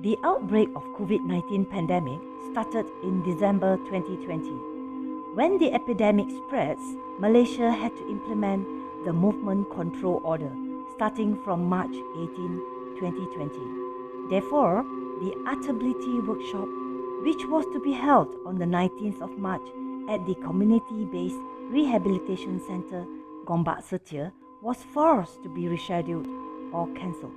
The outbreak of COVID-19 pandemic started in December 2020. When the epidemic spreads, Malaysia had to implement the Movement Control Order starting from March 18, 2020. Therefore, the Adaptability Workshop, which was to be held on the 19th of March at the Community-Based Rehabilitation Centre, Gombak Setia, was forced to be rescheduled or cancelled.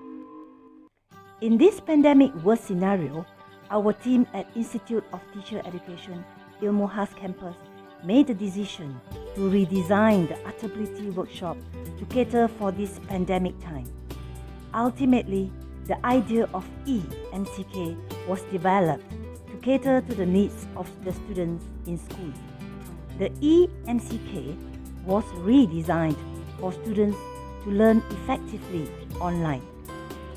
In this pandemic worst scenario, our team at Institute of Teacher Education, Ilmu Khas Campus, made the decision to redesign the Adaptability Workshop to cater for this pandemic time. Ultimately, the idea of e-MCK was developed to cater to the needs of the students in school. The e-MCK was redesigned for students to learn effectively online.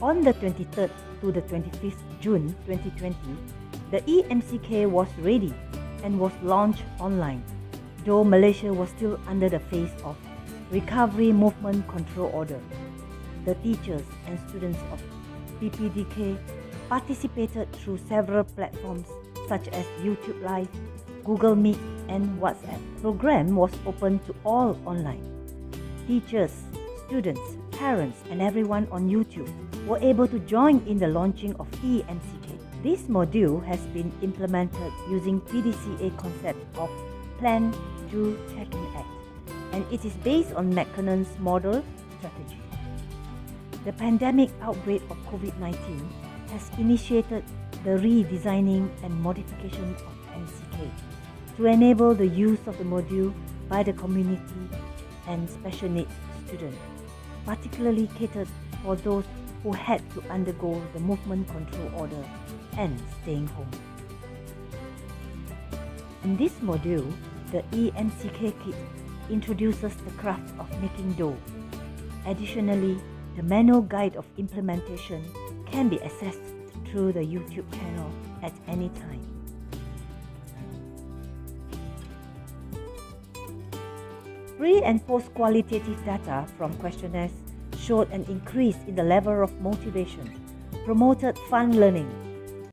On the 23rd to the 25th June 2020, the e-MCK was ready and was launched online, though Malaysia was still under the phase of Recovery Movement Control Order. The teachers and students of PPDK participated through several platforms such as YouTube Live, Google Meet, and WhatsApp. The program was open to all online. Teachers, students, parents, and everyone on YouTube were able to join in the launching of e-MCK. This module has been implemented using PDCA concept of Plan, Do, Check and Act, and it is based on McKinnon's model strategy. The pandemic outbreak of COVID-19 has initiated the redesigning and modification of MCK to enable the use of the module by the community and special needs students, particularly catered for those who had to undergo the movement control order and staying home. In this module, the e-MCK kit introduces the craft of making dough. Additionally, the manual guide of implementation can be accessed through the YouTube channel at any time. Pre- and post-qualitative data from questionnaires showed an increase in the level of motivation, promoted fun learning,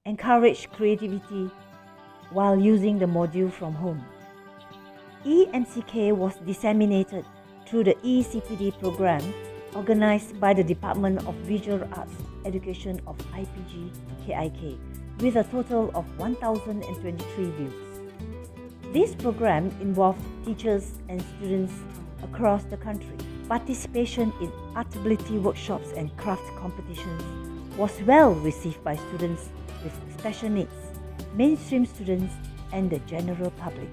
encouraged creativity while using the module from home. e-MCK was disseminated through the eCPD program organized by the Department of Visual Arts Education of IPG-KIK with a total of 1,023 views. This program involved teachers and students across the country. Participation in adaptability workshops and craft competitions was well received by students with special needs, mainstream students, and the general public.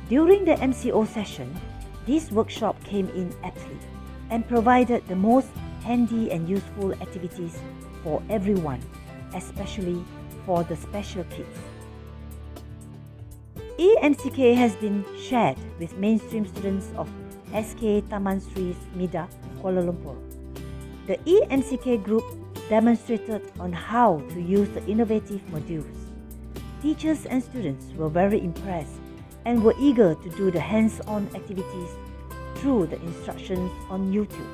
During the MCO session, this workshop came in aptly and provided the most handy and useful activities for everyone, especially for the special kids. e-MCK has been shared with mainstream students of SK Taman Sri Mida, Kuala Lumpur. The e-MCK group demonstrated on how to use the innovative modules. Teachers and students were very impressed and were eager to do the hands-on activities through the instructions on YouTube.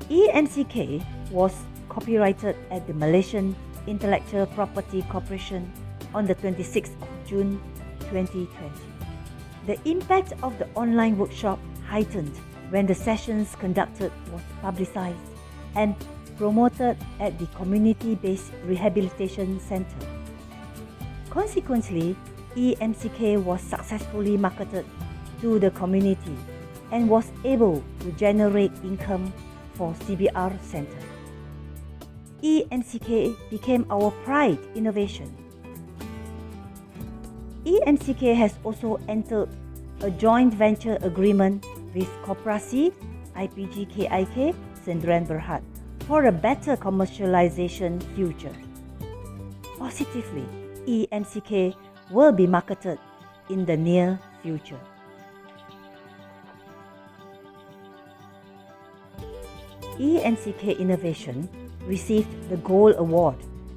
e-MCK was copyrighted at the Malaysian Intellectual Property Corporation on the 26th of June 2020. The impact of the online workshop heightened when the sessions conducted was publicized and promoted at the Community-Based Rehabilitation Centre. Consequently, e-MCK was successfully marketed to the community and was able to generate income for CBR Centre. e-MCK became our pride innovation. e-MCK has also entered a joint venture agreement with Koperasi IPG-KIK Sdn Berhad for a better commercialization future. Positively, e-MCK will be marketed in the near future. e-MCK Innovation received the Gold Award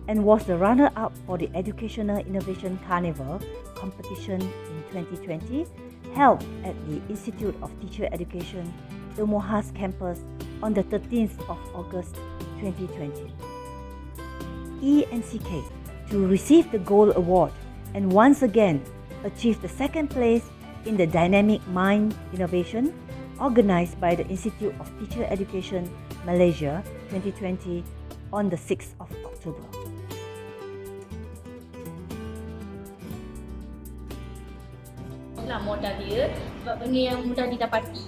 and was the runner-up for the Educational Innovation Carnival competition in 2020, held at the Institute of Teacher Education, Ilmu Khas Campus on the 13th of August 2020. e-MCK to receive the Gold Award and once again achieve the second place in the Dynamic Mind Innovation organized by the Institute of Teacher Education Malaysia 2020 on the 6th of October. Modal dia sebab benda yang mudah didapati.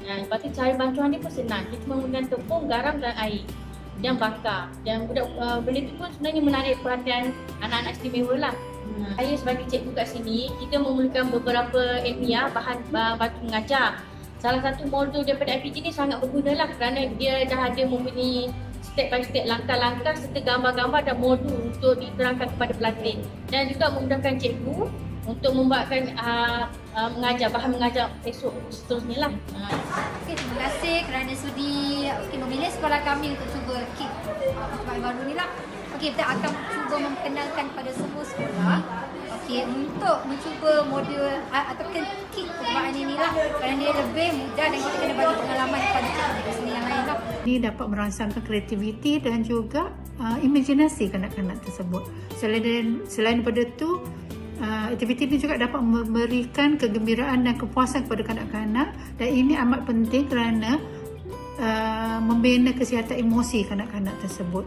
Lepas tu cari bantuan dia pun senang. Kita cuma menggunakan tepung, garam dan air yang bakar. Dan benda tu pun sebenarnya menarik perhatian anak-anak istimewa lah. Saya sebagai cikgu kat sini, kita memerlukan beberapa ilmiah bahan batu mengajar. Salah satu modul daripada IPG ni sangat berguna lah kerana dia dah ada mempunyai step by step langkah-langkah serta gambar-gambar dan modul untuk diterangkan kepada pelatih. Dan juga memudahkan cikgu untuk membuatkan mengajar, bahan mengajar esok seterusnya lah. Okay, terima kasih kerana sudi memilih sekolah kami untuk cuba kit percubaan baru ni lah. Okay, kita akan cuba memperkenalkan kepada semua sekolah untuk mencuba modul atau kit percubaan ini lah kerana dia lebih mudah dan kita kena bagi pengalaman kepada cikgu seni yang lain lah. Ini dapat merangsangkan kreativiti dan juga imajinasi kanak-kanak tersebut. Selain daripada itu, aktiviti ini juga dapat memberikan kegembiraan dan kepuasan kepada kanak-kanak dan ini amat penting kerana membina kesihatan emosi kanak-kanak tersebut.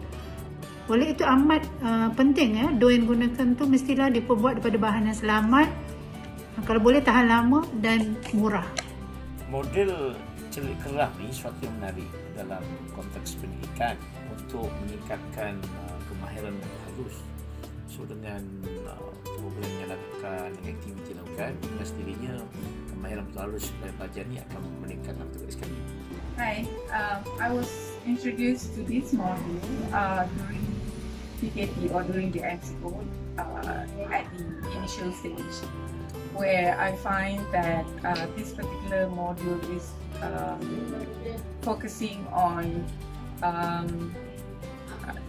Oleh itu amat penting dough yang digunakan tu mestilah diperbuat daripada bahan yang selamat, kalau boleh tahan lama dan murah. Model celik kerah ni suatu yang menarik dalam konteks pendidikan untuk meningkatkan kemahiran halus. So dengan program yang lakukan, aktiviti lakukan, dengan sendirinya kemahiran halus dan belajar ni akan meningkat dalam tugas kami. Hi, I was introduced to this module during PKP or during the e-MCK at the initial stage, where I find that this particular module is focusing on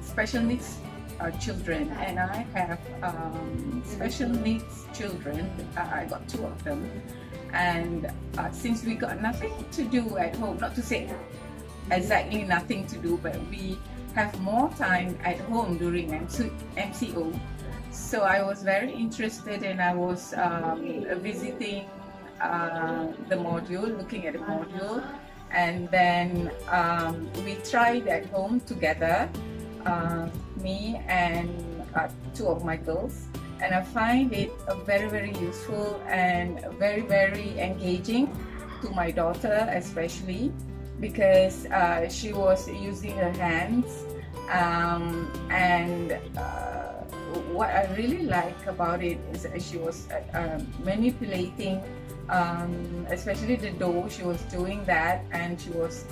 special needs children, and I have special needs children. I got 2 of them, and since we got nothing to do at home, not to say exactly nothing to do, but we have more time at home during MCO. So I was very interested and I was visiting the module, looking at the module, and then we tried at home together, me and 2 of my girls, and I find it very, very useful and very, very engaging to my daughter especially, because she was using her hands, and what I really like about it is that she was manipulating, especially the dough. She was doing that, and she was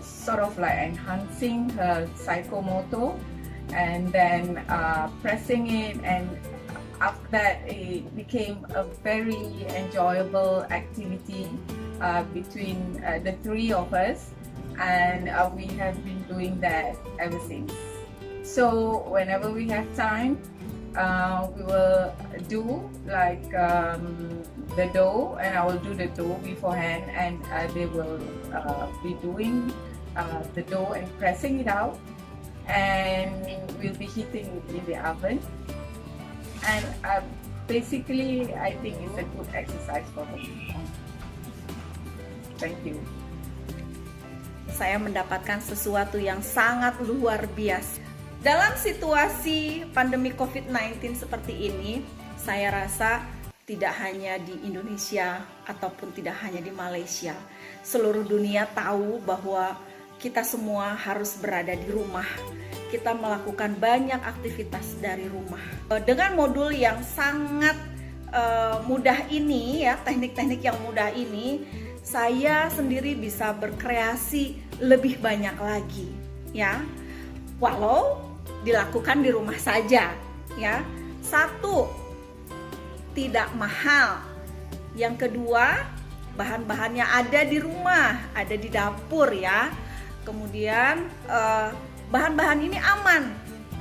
sort of like enhancing her psychomotor, and then pressing it, and after that it became a very enjoyable activity between the 3 of us, and we have been doing that ever since. So whenever we have time, we will do like the dough, and I will do the dough beforehand, and they will be doing the dough and pressing it out, and we'll be heating it in the oven. And basically, I think it's a good exercise for them. Thank you. Saya mendapatkan sesuatu yang sangat luar biasa. Dalam situasi pandemi COVID-19 seperti ini, saya rasa tidak hanya di Indonesia ataupun tidak hanya di Malaysia, seluruh dunia tahu bahwa kita semua harus berada di rumah. Kita melakukan banyak aktivitas dari rumah. Dengan modul yang sangat mudah ini, ya, teknik-teknik yang mudah ini, saya sendiri bisa berkreasi lebih banyak lagi, ya. Walau dilakukan di rumah saja, ya. 1, tidak mahal. Yang kedua, bahan-bahannya ada di rumah, ada di dapur, ya. Kemudian bahan-bahan ini aman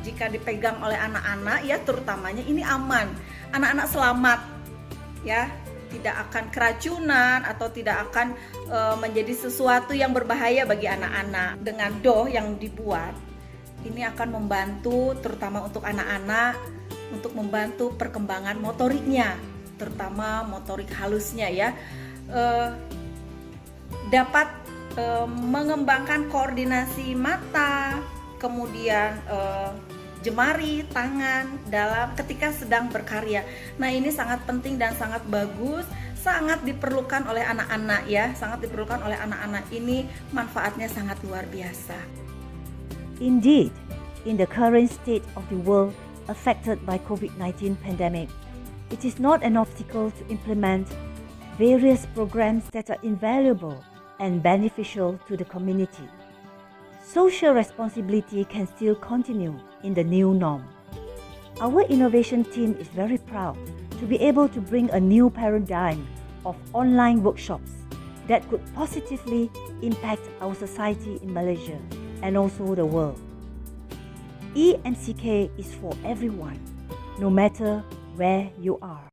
jika dipegang oleh anak-anak, ya, terutamanya ini aman. Anak-anak selamat, ya. Tidak akan keracunan atau tidak akan menjadi sesuatu yang berbahaya bagi anak-anak. Dengan dough yang dibuat, Ini akan membantu terutama untuk anak-anak untuk membantu perkembangan motoriknya, terutama motorik halusnya ya. Dapat mengembangkan koordinasi mata, kemudian jemari, tangan dalam ketika sedang berkarya. Nah, ini sangat penting dan sangat bagus, sangat diperlukan oleh anak-anak ya, sangat diperlukan oleh anak-anak ini, manfaatnya sangat luar biasa. Indeed, in the current state of the world affected by COVID-19 pandemic, it is not an obstacle to implement various programs that are invaluable and beneficial to the community. Social responsibility can still continue in the new norm. Our innovation team is very proud to be able to bring a new paradigm of online workshops that could positively impact our society in Malaysia and also the world. e-MCK is for everyone, no matter where you are.